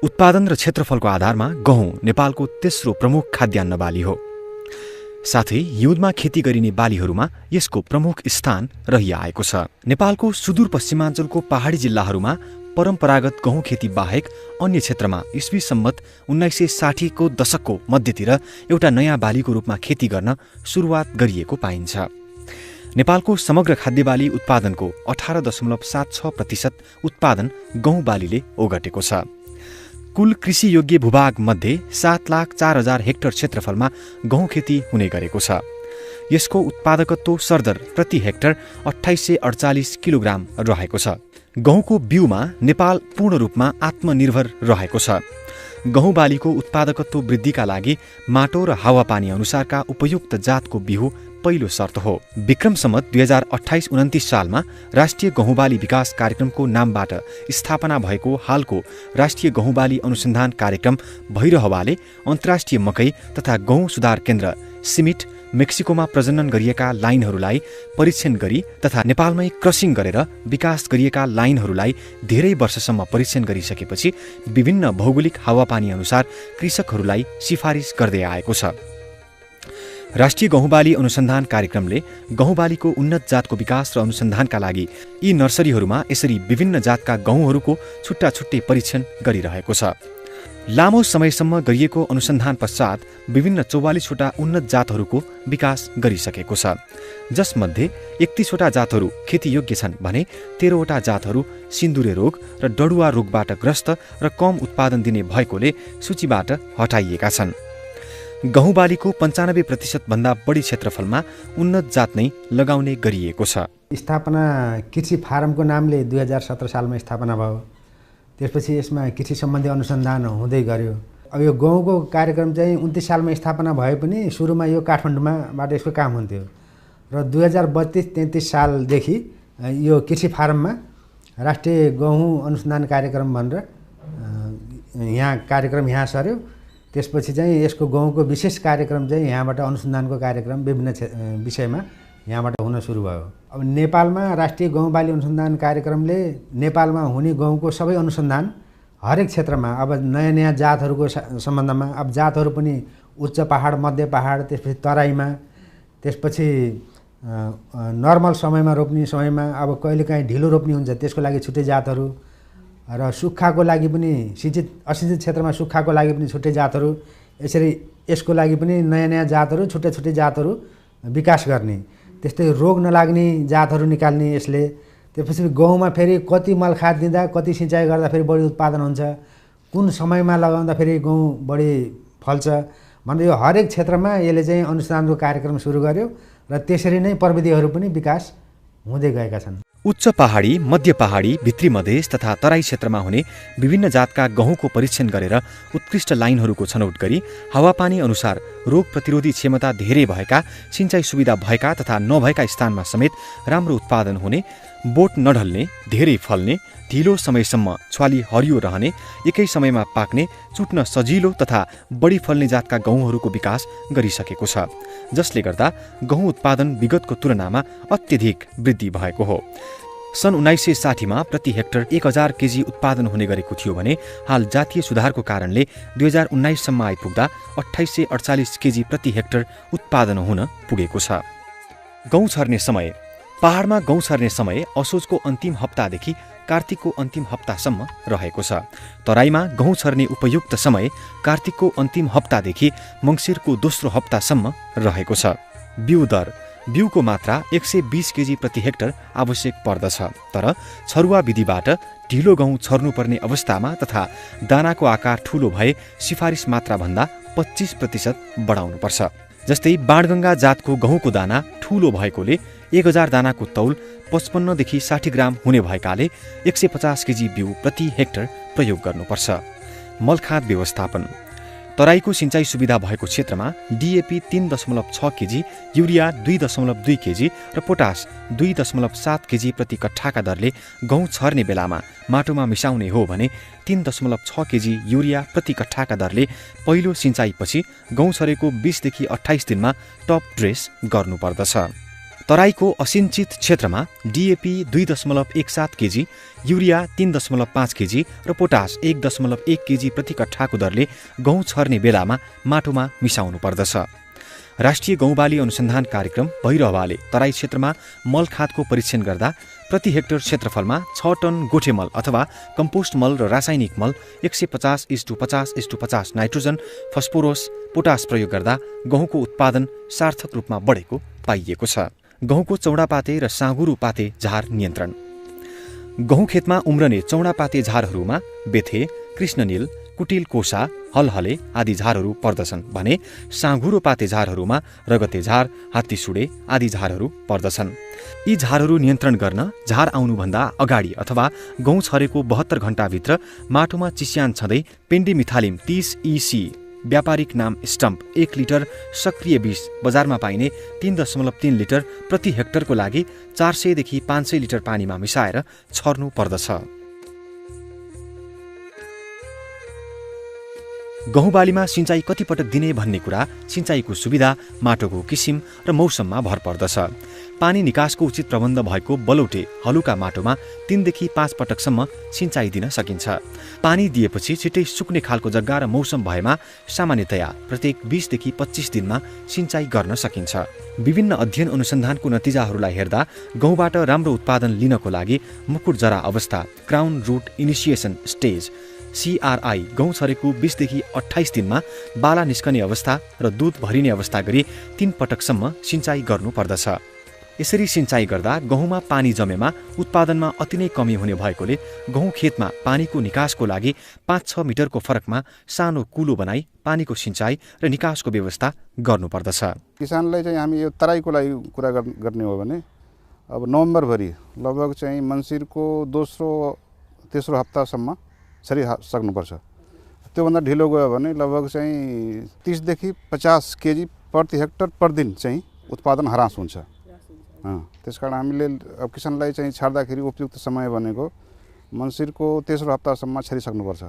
उत्पादन र क्षेत्रफलको आधारमा गहुँ नेपालको तेस्रो प्रमुख खाद्यान्न बाली हो। साथै हिउँदमा खेती गरिने बालीहरूमा यसको प्रमुख स्थान रहिआएको छ। नेपालको सुदूरपश्चिमाञ्चलको पहाडी जिल्लाहरूमा परम्परागत गहुँ खेती बाहेक अन्य क्षेत्रमा ईस्वी सम्मत 1960 को दशकको मध्यतिर एउटा नयाँ बालीको रूपमा खेती गर्न सुरुवात गरिएको पाइन्छ। नेपालको समग्र खाद्यबाली उत्पादनको 18.76% उत्पादन गहुँ बालीले ओगटेको छ। कुल कृषियोग्य भूभाग मध्ये 7,04,000 हेक्टर क्षेत्रफलमा गहुँ खेती हुने गरेको छ। यसको उत्पादकत्व सरदर प्रति हेक्टर 2848 किलोग्राम रहेको छ। गहुँको बिउमा नेपाल पूर्ण रूपमा आत्मनिर्भर रहेको छ। गहुँ बालीको उत्पादकत्व वृद्धिका लागि माटो र हावापानी अनुसारका उपयुक्त जातको बिउ पहिलो शर्त हो। विक्रम सम्वत 2028-29 सालमा राष्ट्रिय गहुँबाली विकास कार्यक्रमको नामबाट स्थापना भएको हालको राष्ट्रिय गहुँबाली अनुसन्धान कार्यक्रम भैरहवाले अन्तर्राष्ट्रिय मकै तथा गहुँ सुधार केन्द्र सिमिट मेक्सिकोमा प्रजनन गरिएका लाइनहरूलाई परीक्षण गरी तथा नेपालमै क्रसिङ गरेर विकास गरिएका लाइनहरूलाई धेरै वर्षसम्म परीक्षण गरिसकेपछि विभिन्न भौगोलिक हावापानी अनुसार कृषकहरूलाई सिफारिस गर्दै आएको छ। राष्ट्रिय गहुँबाली अनुसन्धान कार्यक्रमले गहुँबालीको उन्नत जातको विकास र अनुसन्धानका लागि यी नर्सरीहरूमा यसरी विभिन्न जातका गहुँहरूको छुट्टा छुट्टै परीक्षण गरिरहेको छ। लामो समयसम्म गरिएको अनुसन्धान पश्चात विभिन्न 44वटा उन्नत जातहरूको विकास गरिसकेको छ, जसमध्ये 31वटा जातहरू खेतीयोग्य छन् भने 13वटा जातहरू सिन्दुरे रोग र डडुवा रोगबाट ग्रस्त र कम उत्पादन दिने भएकोले सूचीबाट हटाइएका छन्। गहुँबालीको 95% भन्दा बढी क्षेत्रफलमा उन्नत जात नै लगाउने गरिएको छ। स्थापना कृषि फारमको नामले 2017 सालमा स्थापना भयो। त्यसपछि यसमा कृषि सम्बन्धी अनुसन्धान हुँदै गयो। अब यो गहुँको कार्यक्रम चाहिँ 29 सालमा स्थापना भए पनि सुरुमा यो काठमाडौँबाट यसको काम हुन्थ्यो र 2032-33 सालदेखि यो कृषि फारममा राष्ट्रिय गहुँ अनुसन्धान कार्यक्रम भनेर यहाँ सर्यो। त्यसपछि चाहिँ यसको गहुँको विशेष कार्यक्रम चाहिँ यहाँबाट अनुसन्धानको कार्यक्रम विभिन्न विषयमा यहाँबाट हुन सुरु भयो। अब नेपालमा राष्ट्रिय गहुँबाली अनुसन्धान कार्यक्रमले नेपालमा हुने गहुँको सबै अनुसन्धान हरेक क्षेत्रमा अब नयाँ नयाँ जातहरूको सम्बन्धमा अब जातहरू पनि उच्च पहाड, मध्य पहाड, त्यसपछि तराईमा, त्यसपछि नर्मल समयमा रोप्ने समयमा अब कहिलेकाहीँ ढिलो रोप्ने हुन्छ त्यसको लागि छुट्टै जातहरू र सुक्खाको लागि पनि असिंचित क्षेत्रमा सुक्खाको लागि पनि छुट्टै जातहरू, यसरी यसको लागि पनि नयाँ नयाँ जातहरू छुट्टै छुट्टै जातहरू विकास गर्ने, त्यस्तै रोग नलाग्ने जातहरू निकाल्ने यसले। त्यसपछि गहुँमा फेरि कति मल खाद दिँदा कति सिँचाइ गर्दा फेरि बढी उत्पादन हुन्छ, कुन समयमा लगाउँदा फेरि गहुँ बढी फल्छ भनेर यो हरेक क्षेत्रमा यसले चाहिँ अनुसन्धानको कार्यक्रम सुरु गर्यो र त्यसरी नै प्रविधिहरू पनि विकास हुँदै गएका छन्। उच्च पहाडी, मध्य पहाडी, भित्री मधेस तथा तराई क्षेत्रमा हुने विभिन्न जातका गहुँको परीक्षण गरेर उत्कृष्ट लाइनहरूको छनौट गरी हावापानी अनुसार रोग प्रतिरोधी क्षमता धेरै भएका, सिँचाइ सुविधा भएका तथा नभएका स्थानमा समेत राम्रो उत्पादन हुने, बोट नढल्ने, धेरै फल्ने, ढिलो समयसम्म छ्वाली हरियो रहने, एकै समयमा पाक्ने, चुट्न सजिलो तथा बढी फल्ने जातका गहुँहरूको विकास गरिसकेको छ, जसले गर्दा गहुँ उत्पादन विगतको तुलनामा अत्यधिक वृद्धि भएको हो। सन् 1960 प्रति हेक्टर 1000 केजी उत्पादन हुने गरेको थियो भने हाल जातीय सुधारको कारणले 2019 सम्म आइपुग्दा 2848 केजी प्रति हेक्टर उत्पादन हुन पुगेको छ। गहुँ छर्ने समय। पहाडमा गहुँ छर्ने समय असोजको अन्तिम हप्तादेखि कार्तिकको अन्तिम हप्तासम्म रहेको छ। तराईमा गहुँ छर्ने उपयुक्त समय कार्तिकको अन्तिम हप्तादेखि मङ्सिरको दोस्रो हप्तासम्म रहेको छ। बिउ दर। बिउको मात्रा 120 केजी प्रति हेक्टर आवश्यक पर्दछ, तर छरुवा विधिबाट ढिलो गहुँ छर्नुपर्ने अवस्थामा तथा दानाको आकार ठूलो भए सिफारिस मात्राभन्दा 25% बढाउनुपर्छ। जस्तै बाणगङ्गा जातको गहुँको दाना ठूलो भएकोले 1000 दानाको तौल 55 देखि 60 ग्राम हुने भएकाले 150 केजी बिउ प्रति हेक्टर प्रयोग गर्नुपर्छ। मलखाद व्यवस्थापन। तराईको सिँचाइ सुविधा भएको क्षेत्रमा डिएपी 3.6 केजी, युरिया 2.2 केजी र पोटास 2.7 केजी प्रति कट्ठाका दरले गहुँ छर्ने बेलामा माटोमा मिसाउने हो भने 3.6 केजी युरिया प्रति कट्ठाका दरले पहिलो सिँचाइपछि गहुँ छरेको 20 देखि 28 दिनमा टप ड्रेस गर्नुपर्दछ। तराईको असिञ्चित क्षेत्रमा डिएपी 2.17 केजी, युरिया 3.5 केजी र पोटास 1.1 केजी प्रति कट्ठाको दरले गहुँ छर्ने बेलामा माटोमा मिसाउनु पर्दछ। राष्ट्रिय गौँबाली अनुसन्धान कार्यक्रम भइरहवाले तराई क्षेत्रमा मल खादको परीक्षण गर्दा प्रति हेक्टर क्षेत्रफलमा 6 टन गोठे मल अथवा कम्पोस्ट मल र रासायनिक मल 150:50:50 नाइट्रोजन, फस्फोरस, पोटास प्रयोग गर्दा गहुँको उत्पादन सार्थक रूपमा बढेको पाइएको छ। गहुँको चौडापाते र साँगुरो पाते झार नियन्त्रण। गहुँ खेतमा उम्रने चौडापाते झारहरूमा बेथे, कृष्णनील, कुटिल कोसा, हलहले आदि झारहरू पर्दछन् भने साँगुरो पाते झारहरूमा रगते झार, हात्तीसुडे आदि झारहरू पर्दछन्। यी झारहरू नियन्त्रण गर्न झार आउनुभन्दा अगाडि अथवा गहुँ छरेको 72 घण्टाभित्र माटोमा चिस्यान छँदै पेन्डिमिथालिम 30 EC व्यापारिक नाम स्टम्प 1 लिटर सक्रिय विष बजारमा पाइने 3.3 लिटर प्रति हेक्टरको लागि 400 देखि 500 लिटर पानीमा मिसाएर छर्नु पर्दछ। गहुँ बालीमा सिँचाइ कति पटक दिने भन्ने कुरा सिँचाइको सुविधा, माटोको किसिम र मौसममा भर पर्दछ। पानी निकासको उचित प्रबन्ध भएको बलौटे हलुका माटोमा 3 देखि 5 पटकसम्म सिँचाइ दिन सकिन्छ। पानी दिएपछि छिट्टै सुक्ने खालको जग्गा र मौसम भएमा सामान्यतया प्रत्येक 20 देखि 25 दिनमा सिँचाइ गर्न सकिन्छ। विभिन्न अध्ययन अनुसन्धानको नतिजाहरूलाई हेर्दा गहुँबाट राम्रो उत्पादन लिनको लागि मुकुट जरा अवस्था, crown root initiation stage CRI, गहुँ छरेको 20 देखि 28 दिनमा बाला निस्कने अवस्था र दुध भरिने अवस्था गरी 3 पटकसम्म सिँचाइ गर्नुपर्दछ। यसरी सिँचाइ गर्दा गहुँमा पानी जमेमा उत्पादनमा अति नै कमी हुने भएकोले गहुँ खेतमा पानीको निकासको लागि 5-6 मिटरको फरकमा सानो कुलो बनाई पानीको सिँचाइ र निकासको व्यवस्था गर्नुपर्दछ। किसानलाई चाहिँ हामी यो तराईको लागि कुरा गर्ने हो भने अब नोभेम्बरभरि लगभग चाहिँ मङ्सिरको दोस्रो तेस्रो हप्तासम्म छरिसक्नुपर्छ। त्योभन्दा ढिलो गयो भने लगभग चाहिँ 30 देखि 50 केजी प्रति हेक्टर पर दिन चाहिँ उत्पादन ह्रास हुन्छ। त्यसकारण हामीले अब किसानलाई चाहिँ छाड्दाखेरि उपयुक्त समय भनेको मङ्सिरको तेस्रो हप्तासम्म छरिसक्नुपर्छ।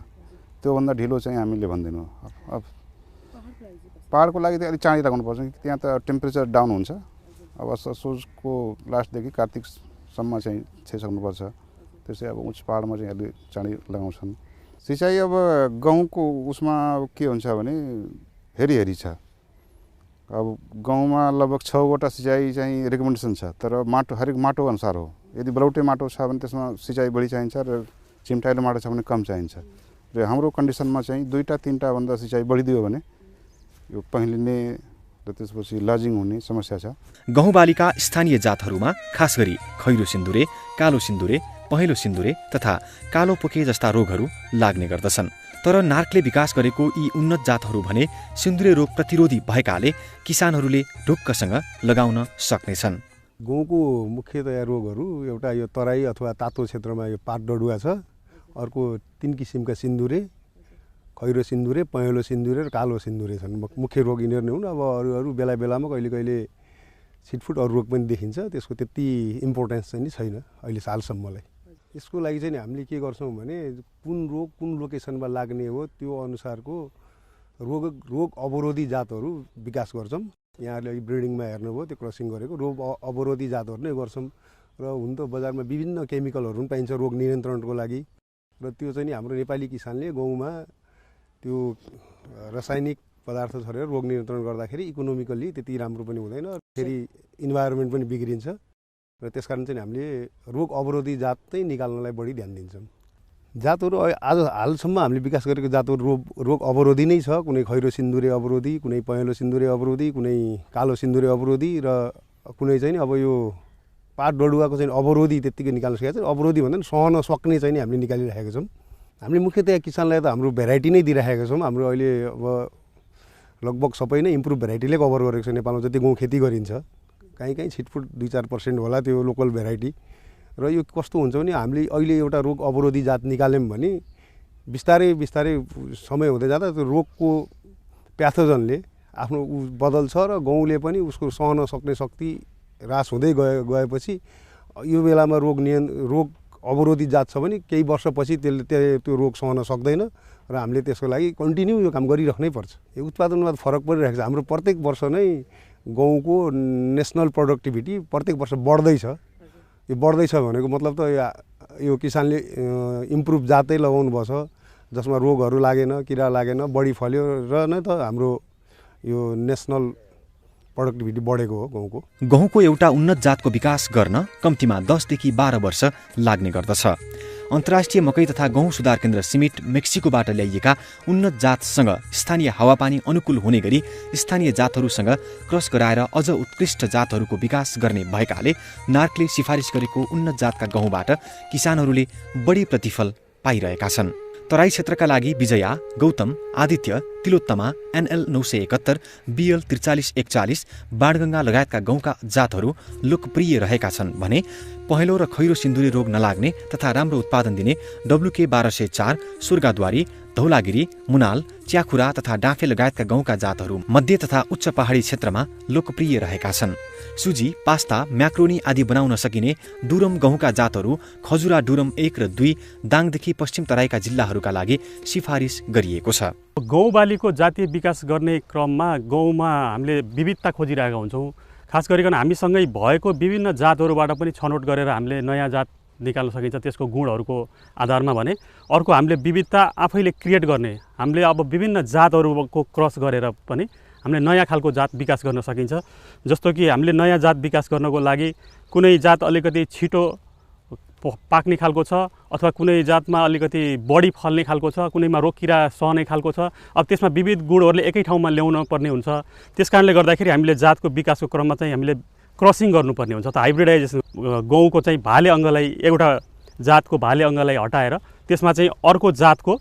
त्योभन्दा ढिलो चाहिँ हामीले भन्दैनौँ। अब पहाडको लागि त अलिक चाँडै राख्नुपर्छ, त्यहाँ त टेम्परेचर डाउन हुन्छ। अब असोजको लास्टदेखि कार्तिकसम्म चाहिँ छरिसक्नुपर्छ। त्यसै अब उच्च पहाडमा चाहिँ अलि चाँडै लगाउँछन्। सिँचाइ अब गहुँको उसमा के हुन्छ भने हेरी छ। अब गाउँमा लगभग 6वटा सिँचाइ चाहिँ रेकमेन्डेसन छ, तर माटो हरेक माटो अनुसार हो। यदि बलौटे माटो छ भने त्यसमा सिँचाइ बढी चाहिन्छ र चिम्टाइलो माटो छ भने कम चाहिन्छ। र हाम्रो कन्डिसनमा चाहिँ 2-3टा भन्दा सिँचाइ बढिदियो भने यो पहिलिने र त्यसपछि लजिङ हुने समस्या छ। गहुँ बालीका स्थानीय जातहरूमा खास गरी खैरो सिन्दुरे, कालो सिन्दुरे, पहेँलो सिन्दुरे तथा कालो पोके जस्ता रोगहरू लाग्ने गर्दछन्। तर नार्कले विकास गरेको यी उन्नत जातहरू भने सिन्दुरे रोग प्रतिरोधी भएकाले किसानहरूले ढुक्कसँग लगाउन सक्नेछन्। गहुँको मुख्यतया रोगहरू एउटा यो तराई अथवा तातो क्षेत्रमा यो पात डडुवा छ, अर्को 3 किसिमका सिन्दुरे, खैरो सिन्दुरे, पहेँलो सिन्दुरे र कालो सिन्दुरे छन्। मुख्य रोग यिनीहरू नै हुन्। अब अरू बेला बेलामा कहिले छिटफुट अरू रोग पनि देखिन्छ, त्यसको त्यति इम्पोर्टेन्स चाहिँ छैन अहिले सालसम्मलाई। यसको लागि चाहिँ हामीले के गर्छौँ भने कुन रोग कुन लोकेसनमा लाग्ने हो त्यो अनुसारको रोग अवरोधी जातहरू विकास गर्छौँ। यहाँहरूले ब्रिडिङमा हेर्नुभयो त्यो क्रसिङ गरेको रोग अवरोधी जातहरू नै गर्छौँ। र हुन त बजारमा विभिन्न केमिकलहरू पनि पाइन्छ रोग नियन्त्रणको लागि, र त्यो चाहिँ नि हाम्रो नेपाली किसानले गाउँमा त्यो रासायनिक पदार्थ छरेर रोग नियन्त्रण गर्दाखेरि इकोनोमिकल्ली त्यति राम्रो पनि हुँदैन, फेरि इन्भाइरोमेन्ट पनि बिग्रिन्छ। र त्यसकारण चाहिँ हामीले रोग अवरोधी जात चाहिँ निकाल्नलाई बढी ध्यान दिन्छौँ। जातहरू आज हालसम्म हामीले विकास गरेको जातहरू रोग अवरोधी नै छ। कुनै खैरो सिन्दुरे अवरोधी, कुनै पहेँलो सिन्दुरे अवरोधी, कुनै कालो सिन्दुरे अवरोधी, र कुनै चाहिँ अब यो पात डडुवाको चाहिँ अवरोधी त्यत्तिकै निकाल्न सकेको छ। अवरोधी भन्दा पनि सहन सक्ने चाहिँ हामीले निकालिरहेका छौँ। हामीले मुख्यतया किसानलाई त हाम्रो भेराइटी नै दिइरहेका छौँ। हाम्रो अहिले अब लगभग सबै नै इम्प्रुभ भेराइटीले कभर गरेको छ नेपालमा जति गहुँ खेती गरिन्छ। कहीँ छिटफुट 2-4% होला त्यो लोकल भेराइटी। र यो कस्तो हुन्छ भने हामीले अहिले एउटा रोग अवरोधी जात निकाल्यौँ भने बिस्तारै समय हुँदै जाँदा त्यो रोगको प्याथोजनले आफ्नो बदल्छ र गहुँले पनि उसको सहन सक्ने शक्ति ह्रास हुँदै गएपछि यो बेलामा रोग अवरोधी जात छ भने केही वर्षपछि त्यसले त्यो रोग सहन सक्दैन र हामीले त्यसको लागि कन्टिन्यू यो काम गरिराख्नै पर्छ। यो उत्पादनमा फरक परिरहेको छ। हाम्रो प्रत्येक वर्ष नै गहुँको नेसनल प्रोडक्टिभिटी प्रत्येक वर्ष बढ्दैछ। यो बढ्दैछ भनेको मतलब त यो किसानले इम्प्रुभ जातै लगाउनु भएछ जसमा रोगहरू लागेन, किरा लागेन, बढी फल्यो र नै त हाम्रो यो नेसनल प्रोडक्टिभिटी बढेको हो गहुँको। गहुँको एउटा उन्नत जातको विकास गर्न कम्तीमा 10 देखि 12 वर्ष लाग्ने गर्दछ। अन्तर्राष्ट्रिय मकै तथा गहुँ सुधार केन्द्र सिमिट मेक्सिकोबाट ल्याइएका उन्नत जातसँग स्थानीय हावापानी अनुकूल हुने गरी स्थानीय जातहरूसँग क्रस गराएर अझ उत्कृष्ट जातहरूको विकास गर्ने भएकाले नार्कले सिफारिस गरेको उन्नत जातका गहुँबाट किसानहरूले बढी प्रतिफल पाइरहेका छन्। तराई क्षेत्रका लागि विजया, गौतम, आदित्य, तिलोत्तमा, NL 971, BL 4341, बाणगङ्गा लगायतका गहुँका जातहरू लोकप्रिय रहेका छन् भने पहेँलो र खैरो सिन्दुरी रोग नलाग्ने तथा राम्रो उत्पादन दिने WK 1204, सुर्गाद्वारी, धौलागिरी, मुनाल, च्याखुरा तथा डाँफे लगायतका गहुँका जातहरू मध्य तथा उच्च पहाडी क्षेत्रमा लोकप्रिय रहेका छन्। सुजी, पास्ता, म्याक्रोनी आदि बनाउन सकिने डुरम गहुँका जातहरू खजुरा डुरम 1 र 2 दाङदेखि पश्चिम तराईका जिल्लाहरूका लागि सिफारिस गरिएको छ। गहुँ बालीको जातीय विकास गर्ने क्रममा गहुँमा हामीले विविधता खोजिरहेका हुन्छौँ। खास गरिकन हामीसँगै भएको विभिन्न जातहरूबाट पनि छनौट गरेर हामीले नयाँ जात निकाल्न सकिन्छ त्यसको गुणहरूको आधारमा भने। अर्को हामीले विविधता आफैले क्रिएट गर्ने, हामीले अब विभिन्न जातहरूको क्रस गरेर पनि हामीले नयाँ खालको जात विकास गर्न सकिन्छ। जस्तो कि हामीले नयाँ जात विकास गर्नको लागि कुनै जात अलिकति छिटो पाक्ने खालको छ अथवा कुनै जातमा अलिकति बढी फल्ने खालको छ, कुनैमा रोग किरा सहने खालको छ। अब त्यसमा विविध गुणहरूले एकै ठाउँमा ल्याउन पर्ने हुन्छ। त्यसकारणले गर्दाखेरि हामीले जातको विकासको क्रममा चाहिँ हामीले क्रसिङ गर्नुपर्ने हुन्छ। त हाइब्रिडाइजेसन गहुँको चाहिँ भाले अङ्गलाई एउटा जातको भाले अङ्गलाई हटाएर त्यसमा चाहिँ अर्को जातको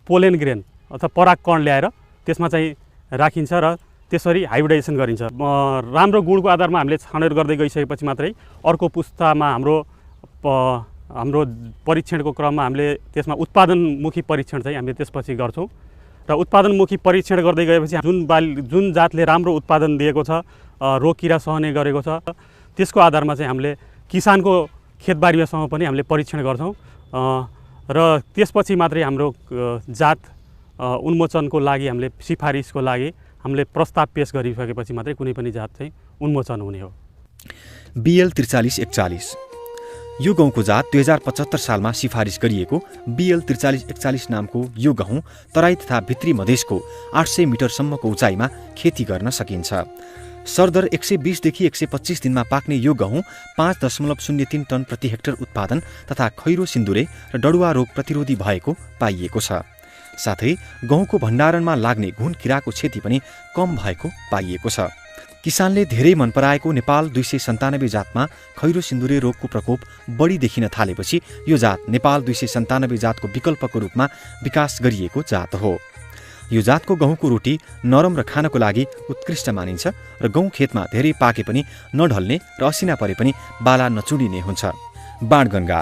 पोलेन ग्रेन अथवा परागकण ल्याएर त्यसमा चाहिँ राखिन्छ र त्यसरी हाइब्रिडाइजेसन गरिन्छ। राम्रो गुणको आधारमा हामीले छानौट गर्दै गइसकेपछि मात्रै अर्को पुस्तामा हाम्रो परीक्षणको क्रममा हामीले त्यसमा उत्पादनमुखी परीक्षण चाहिँ हामीले त्यसपछि गर्छौँ र उत्पादनमुखी परीक्षण गर्दै गएपछि जुन जातले राम्रो उत्पादन दिएको छ, रोग किरा सहने गरेको छ, त्यसको आधारमा चाहिँ हामीले किसानको खेतबारीमासँग पनि हामीले परीक्षण गर्छौँ र त्यसपछि मात्रै हाम्रो जात उन्मोचनको लागि हामीले सिफारिसको लागि हामीले प्रस्ताव पेश गरिसकेपछि मात्रै कुनै पनि जात चाहिँ उन्मोचन हुने हो। BL 4341 यो गहुँको जात 2075 सालमा सिफारिस गरिएको BL 4341 नामको यो गहुँ तराई तथा भित्री मधेसको 800 मिटरसम्मको उचाइमा खेती गर्न सकिन्छ। सरदर 120 देखि 125 दिनमा पाक्ने यो गहुँ 5.03 टन प्रति हेक्टर उत्पादन तथा खैरो सिन्दुरे र डडुवा रोग प्रतिरोधी भएको पाइएको छ। साथै गहुँको भण्डारणमा लाग्ने घुन किराको क्षति पनि कम भएको पाइएको छ। किसानले धेरै मन पराएको नेपाल 297 जातमा खैरो सिन्दुरे रोगको प्रकोप बढी देखिन थालेपछि यो जात नेपाल 297 जातको विकल्पको रूपमा विकास गरिएको जात हो। यो जातको गहुँको रोटी नरम र खानको लागि उत्कृष्ट मानिन्छ र गहुँ खेतमा धेरै पाके पनि नढल्ने र असिना परे पनि बाला नचुडिने हुन्छ। बाणगङ्गा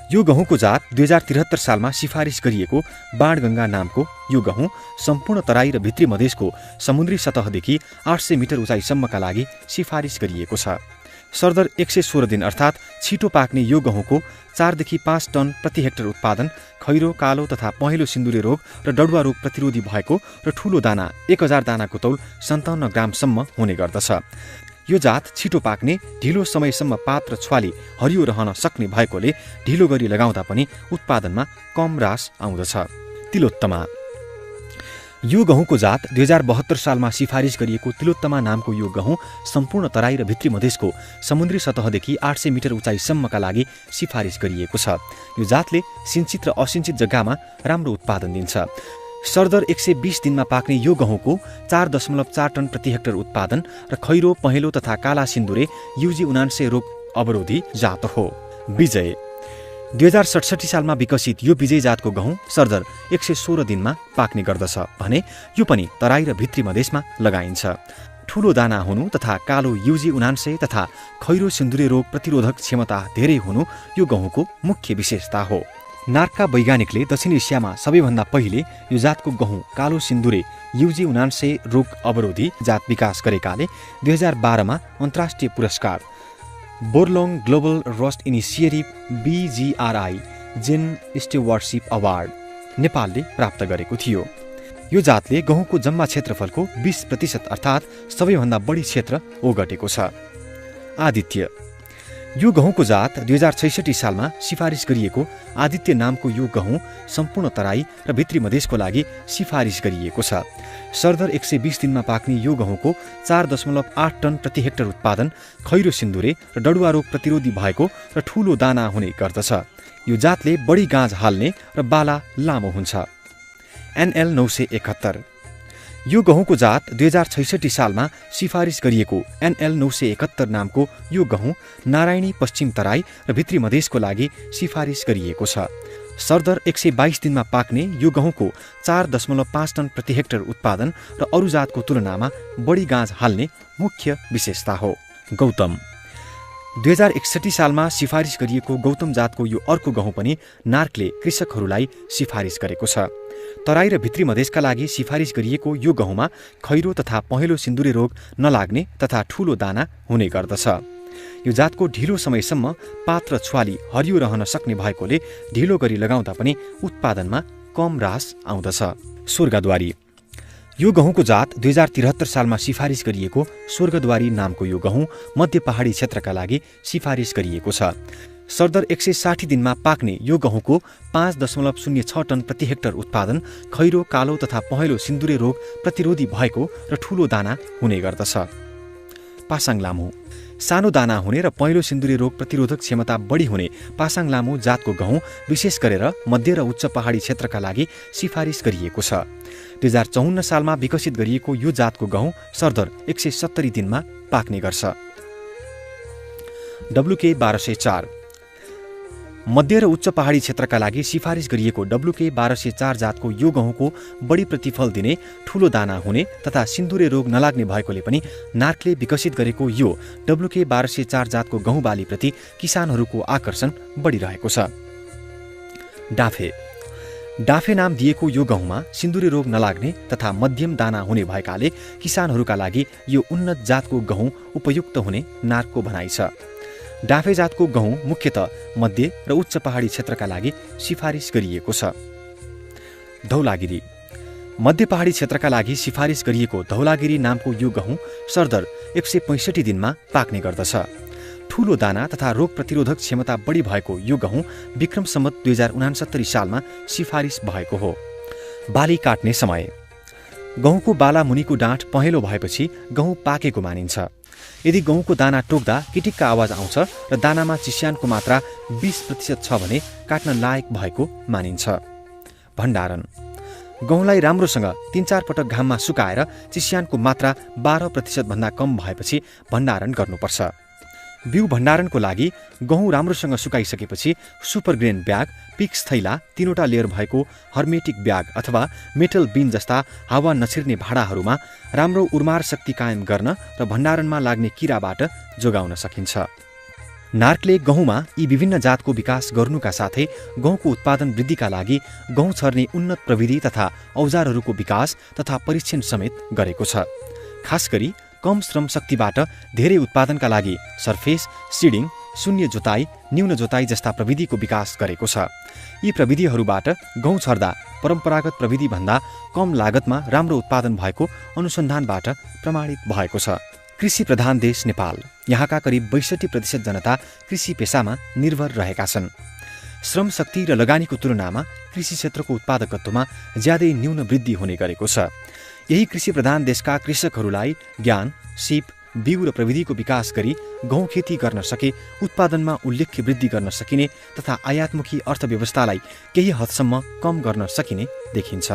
यो गहुँको जात 2073 सालमा सिफारिस गरिएको बाणगङ्गा नामको यो गहुँ सम्पूर्ण तराई र भित्री मधेसको समुद्री सतहदेखि 800 मिटर उचाइसम्मका लागि सिफारिस गरिएको छ। सरदर 116 दिन अर्थात् छिटो पाक्ने यो गहुँको 4 देखि 5 टन प्रति हेक्टर उत्पादन खैरो, कालो तथा पहेँलो सिन्दुरे रोग र डडुवा रोग प्रतिरोधी भएको र ठूलो दाना 1000 दानाको तौल 57 ग्रामसम्म हुने गर्दछ। यो जात छिटो पाक्ने, ढिलो समयसम्म पात र छ्वाली हरियो रहन सक्ने भएकोले ढिलो गरी लगाउँदा पनि उत्पादनमा कम ह्रास आउँदछ। तिलोत्तमा यो गहुँको जात 2072 सालमा सिफारिस गरिएको तिलोत्तमा नामको यो गहुँ सम्पूर्ण तराई र भित्री मधेसको समुद्री सतहदेखि 800 मिटर उचाइसम्मका लागि सिफारिस गरिएको छ। यो जातले सिन्चित र असिन्चित जग्गामा राम्रो उत्पादन दिन्छ। सरदर 120 दिनमा पाक्ने यो गहुँको 4.4 टन प्रति हेक्टर उत्पादन र खैरो, पहेँलो तथा काला सिन्दुरे UG 79 रोग अवरोधी जात हो। विजय 2067 सालमा विकसित यो विजय जातको गहुँ सरदर 116 दिनमा पाक्ने गर्दछ भने यो पनि तराई र भित्री मधेसमा लगाइन्छ। ठूलो दाना हुनु तथा कालो UG 79 तथा खैरो सिन्दुरे रोग प्रतिरोधक क्षमता धेरै हुनु यो गहुँको मुख्य विशेषता हो। नार्कका वैज्ञानिकले दक्षिण एसियामा सबैभन्दा पहिले यो जातको गहुँ कालो सिन्दुरे UG 79 रोग अवरोधी जात विकास गरेकाले 2012 मा अन्तर्राष्ट्रिय पुरस्कार बोरलोङ ग्लोबल रस्ट इनिसिएटिभ BGRI जेन स्टेवार्डसिप अवार्ड नेपालले प्राप्त गरेको थियो। यो जातले गहुँको जम्मा क्षेत्रफलको 20% अर्थात् सबैभन्दा बढी क्षेत्र ओगटेको छ। आदित्य यो गहुँको जात 2066 सालमा सिफारिस गरिएको आदित्य नामको यो गहुँ सम्पूर्ण तराई र भित्री मधेसको लागि सिफारिस गरिएको छ। सरदर 120 दिनमा पाक्ने यो गहुँको 4.8 टन प्रति हेक्टर उत्पादन खैरो सिन्दुरे र डडुवा रोग प्रतिरोधी भएको र ठूलो दाना हुने गर्दछ। यो जातले बढी गाँज हाल्ने र बाला लामो हुन्छ। NL 971 यो गहुँको जात 2066 सालमा सिफारिस गरिएको NL 971 नामको यो गहुँ नारायणी पश्चिम तराई र भित्री मधेसको लागि सिफारिस गरिएको छ। सरदर 122 दिनमा पाक्ने यो गहुँको 4.5 टन प्रति हेक्टर उत्पादन र अरू जातको तुलनामा बढी गाँज हाल्ने मुख्य विशेषता हो। गौतम 2061 सालमा सिफारिस गरिएको गौतम जातको यो अर्को गहुँ पनि नार्कले कृषकहरूलाई सिफारिस गरेको छ। तराई र भित्री मधेसका लागि सिफारिस गरिएको यो गहुँमा खैरो तथा पहेँलो सिन्दुरे रोग नलाग्ने तथा ठूलो दाना हुने गर्दछ। यो जातको ढिलो समयसम्म पात र छुवाली हरियो रहन सक्ने भएकोले ढिलो गरी लगाउँदा पनि उत्पादनमा कम ह्रास आउँदछ। स्वर्गद्वारी यो गहुँको जात 2073 सालमा सिफारिस गरिएको स्वर्गद्वारी नामको यो गहुँ मध्य पहाडी क्षेत्रका लागि सिफारिस गरिएको छ। सरदर 160 दिनमा पाक्ने यो गहुँको 5.06 टन प्रति हेक्टर उत्पादन खैरो कालो तथा पहेँलो सिन्दुरे रोग प्रतिरोधी भएको र ठूलो दाना हुने गर्दछ। पासाङ लामो सानो दाना हुने र पहेँलो सिन्दुरे रोग प्रतिरोधक क्षमता बढी हुने पासाङ लामो जातको गहुँ विशेष गरेर मध्य र उच्च पहाडी क्षेत्रका लागि सिफारिस गरिएको छ। 2054 सालमा विकसित गरिएको यो जातको गहुँ सरदर 170 दिनमा पाक्ने गर्छ। WK 1204 मध्य र उच्च पहाडी क्षेत्रका लागि सिफारिस गरिएको WK 1204 जातको यो गहुँको बढी प्रतिफल दिने ठूलो दाना हुने तथा सिन्दुरे रोग नलाग्ने भएकोले पनि नार्कले विकसित गरेको यो WK 1204 जातको गहुँ बालीप्रति किसानहरूको आकर्षण बढिरहेको छ। डाफे नाम दिएको यो गहुँमा सिन्दुरे रोग नलाग्ने तथा मध्यम दाना हुने भएकाले किसानहरूका लागि यो उन्नत जातको गहुँ उपयुक्त हुने नार्कको भनाइ छ। डाफे जातको गहुँ मुख्यतः मध्य र उच्च पहाडी क्षेत्रका लागि सिफारिस गरिएको छ। धौलागिरी मध्य पहाडी क्षेत्रका लागि सिफारिस गरिएको धौलागिरी नामको यो गहुँ सरदर 165 दिनमा पाक्ने गर्दछ। ठूलो दाना तथा रोग प्रतिरोधक क्षमता बढी भएको यो गहुँ विक्रम सम्वत 2069 सालमा सिफारिस भएको हो। बाली काट्ने समय गहुँको बाला मुनिको डाँठ पहेँलो भएपछि गहुँ पाकेको मानिन्छ। यदि गहुँको दाना टोक्दा किटिक्क आवाज आउँछ र दानामा चिस्यानको मात्रा 20% छ भने काट्न लायक भएको मानिन्छ। भण्डारण गहुँलाई राम्रोसँग 3-4 पटक घाममा सुकाएर चिस्यानको मात्रा 12% भन्दा कम भएपछि भण्डारण गर्नुपर्छ। बिउ भण्डारणको लागि गहुँ राम्रोसँग सुकाइसकेपछि सुपरग्रेन ब्याग, पिक्स थैला, 3वटा लेयर भएको हर्मेटिक ब्याग अथवा मेटल बिन जस्ता हावा नछिर्ने भाँडाहरूमा राम्रो उर्मार शक्ति कायम गर्न र भण्डारणमा लाग्ने किराबाट जोगाउन सकिन्छ। नार्कले गहुँमा यी विभिन्न जातको विकास गर्नुका साथै गहुँको उत्पादन वृद्धिका लागि गहुँ छर्ने उन्नत प्रविधि तथा औजारहरूको विकास तथा परीक्षण समेत गरेको छ। खास गरी कम श्रम शक्तिबाट धेरै उत्पादनका लागि सर्फेस सिडिङ, शून्य जोताई, न्यून जोताई जस्ता प्रविधिको विकास गरेको छ। यी प्रविधिहरूबाट गहुँ छर्दा परम्परागत प्रविधि भन्दा कम लागतमा राम्रो उत्पादन भएको अनुसन्धानबाट प्रमाणित भएको छ। कृषि प्रधान देश नेपाल, यहाँका करिब 62% जनता कृषि पेसामा निर्भर रहेका छन्। श्रम शक्ति र लगानीको तुलनामा कृषि क्षेत्रको उत्पादकत्वमा ज्यादै न्यून वृद्धि हुने गरेको छ। यही कृषि प्रधान देशका कृषकहरूलाई ज्ञान, सिप, बिउ र प्रविधिको विकास गरी गहुँ खेती गर्न सके उत्पादनमा उल्लेख्य वृद्धि गर्न सकिने तथा आयातमुखी अर्थव्यवस्थालाई केही हदसम्म कम गर्न सकिने देखिन्छ।